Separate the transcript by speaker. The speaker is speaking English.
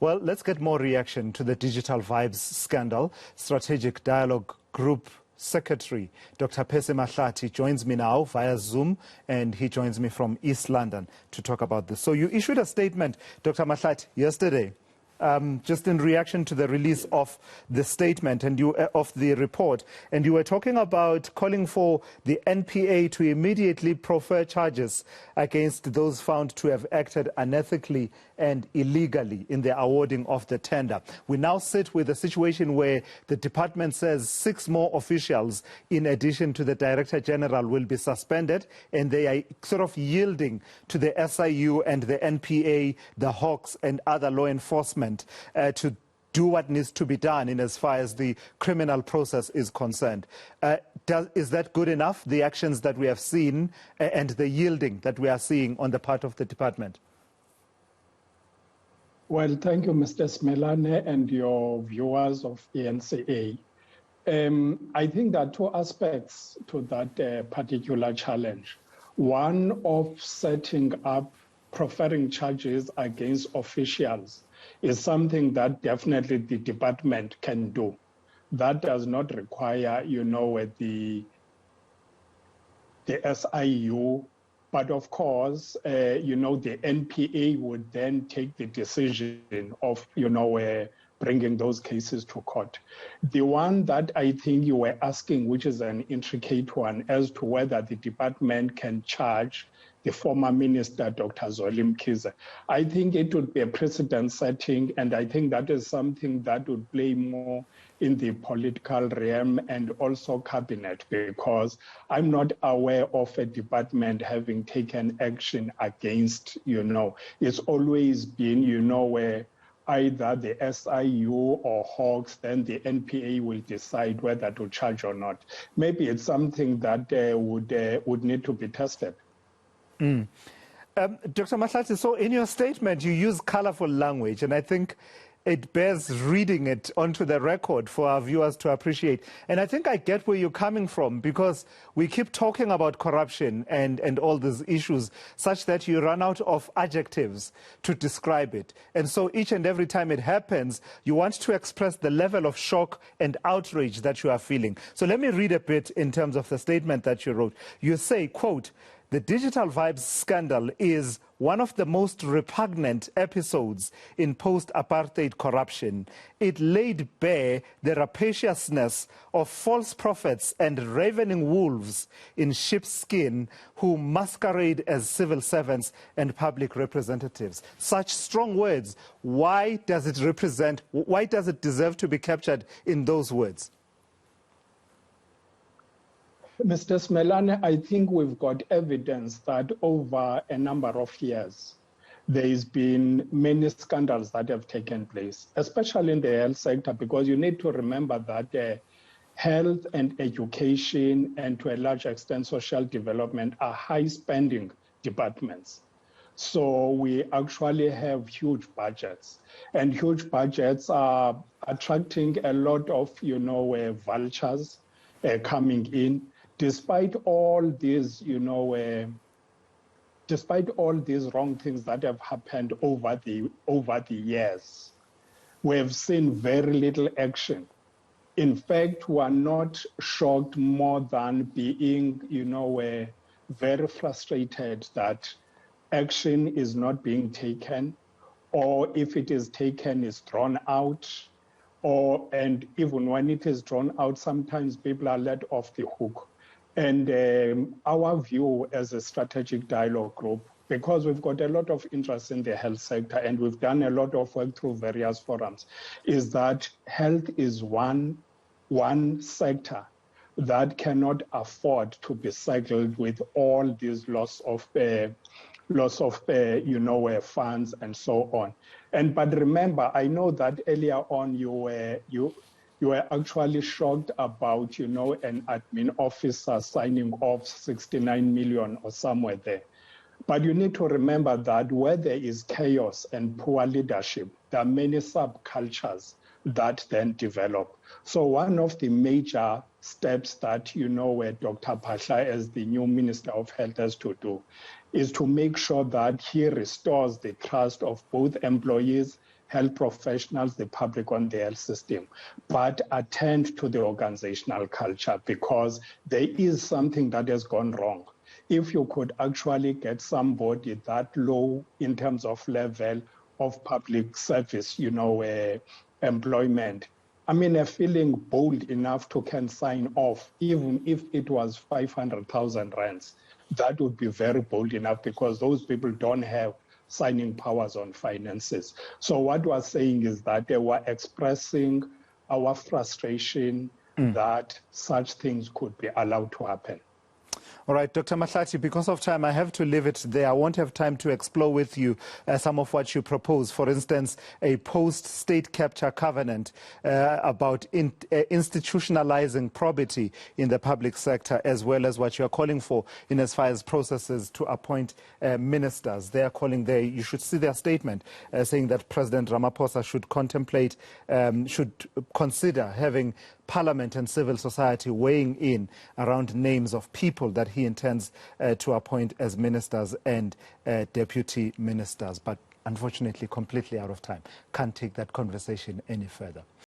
Speaker 1: Well, let's get more reaction to the Digital Vibes scandal. Strategic Dialogue Group Secretary Dr. Percy Mahlathi joins me now via Zoom, and he joins me from East London to talk about this. So you issued a statement, Dr. Mahlathi, yesterday, just in reaction to the release of the statement and of the report, and you were talking about calling for the NPA to immediately prefer charges against those found to have acted unethically and illegally in the awarding of the tender. We now sit with a situation where the department says 6 more officials, in addition to the Director General, will be suspended, and they are sort of yielding to the SIU and the NPA, the Hawks and other law enforcement to do what needs to be done in as far as the criminal process is concerned. Is that good enough, the actions that we have seen and the yielding that we are seeing on the part of the department?
Speaker 2: Well, thank you, Mr. Smelane, and your viewers of ENCA. I think there are 2 aspects to that particular challenge. One of setting up, preferring charges against officials is something that definitely the department can do. That does not require, the SIU, but of course, the NPA would then take the decision of, bringing those cases to court. The one that I think you were asking, which is an intricate one, as to whether the department can charge the former minister, Dr. Zweli Mkhize, I think it would be a precedent setting, and I think that is something that would play more in the political realm and also cabinet, because I'm not aware of a department having taken action against, it's always been, where either the SIU or Hawks, then the NPA will decide whether to charge or not. Maybe it's something that would need to be tested.
Speaker 1: Dr. Mahlathi, so in your statement, you use colorful language, and I think it bears reading it onto the record for our viewers to appreciate. And I think I get where you're coming from, because we keep talking about corruption and all these issues such that you run out of adjectives to describe it. And so each and every time it happens, you want to express the level of shock and outrage that you are feeling. So let me read a bit in terms of the statement that you wrote. You say, quote, "The Digital Vibes scandal is one of the most repugnant episodes in post-apartheid corruption. It laid bare the rapaciousness of false prophets and ravening wolves in sheep's skin who masquerade as civil servants and public representatives." Such strong words. Why does it deserve to be captured in those words?
Speaker 2: Mr. Smelane, I think we've got evidence that over a number of years, there's been many scandals that have taken place, especially in the health sector, because you need to remember that health and education, and to a large extent social development, are high-spending departments. So we actually have huge budgets, and huge budgets are attracting a lot of, vultures coming in. Despite all these, despite all these wrong things that have happened over the years, we have seen very little action. In fact, we are not shocked more than being, very frustrated that action is not being taken, or if it is taken, is thrown out, and even when it is drawn out, sometimes people are let off the hook. And our view as a strategic dialogue group, because we've got a lot of interest in the health sector and we've done a lot of work through various forums, is that health is one sector that cannot afford to be saddled with all these loss of funds and so on. But remember, I know that earlier on you were actually shocked about, an admin officer signing off 69 million or somewhere there. But you need to remember that where there is chaos and poor leadership, there are many subcultures that then develop. So one of the major steps that, where Dr. Phahla, as the new Minister of Health, has to do is to make sure that he restores the trust of both employees health professionals, the public on the health system, but attend to the organizational culture, because there is something that has gone wrong. If you could actually get somebody that low in terms of level of public service, employment, I mean, feeling bold enough to can sign off, even if it was 500,000 rands, that would be very bold enough, because those people don't have signing powers on finances. So what we're saying is that they were expressing our frustration that such things could be allowed to happen.
Speaker 1: All right, Dr. Mahlathi, because of time, I have to leave it there. I won't have time to explore with you some of what you propose. For instance, a post-state capture covenant about institutionalizing probity in the public sector, as well as what you are calling for in as far as processes to appoint ministers. They are calling you should see their statement saying that President Ramaphosa should consider having Parliament and civil society weighing in around names of people that he intends to appoint as ministers and deputy ministers. But unfortunately, completely out of time. Can't take that conversation any further.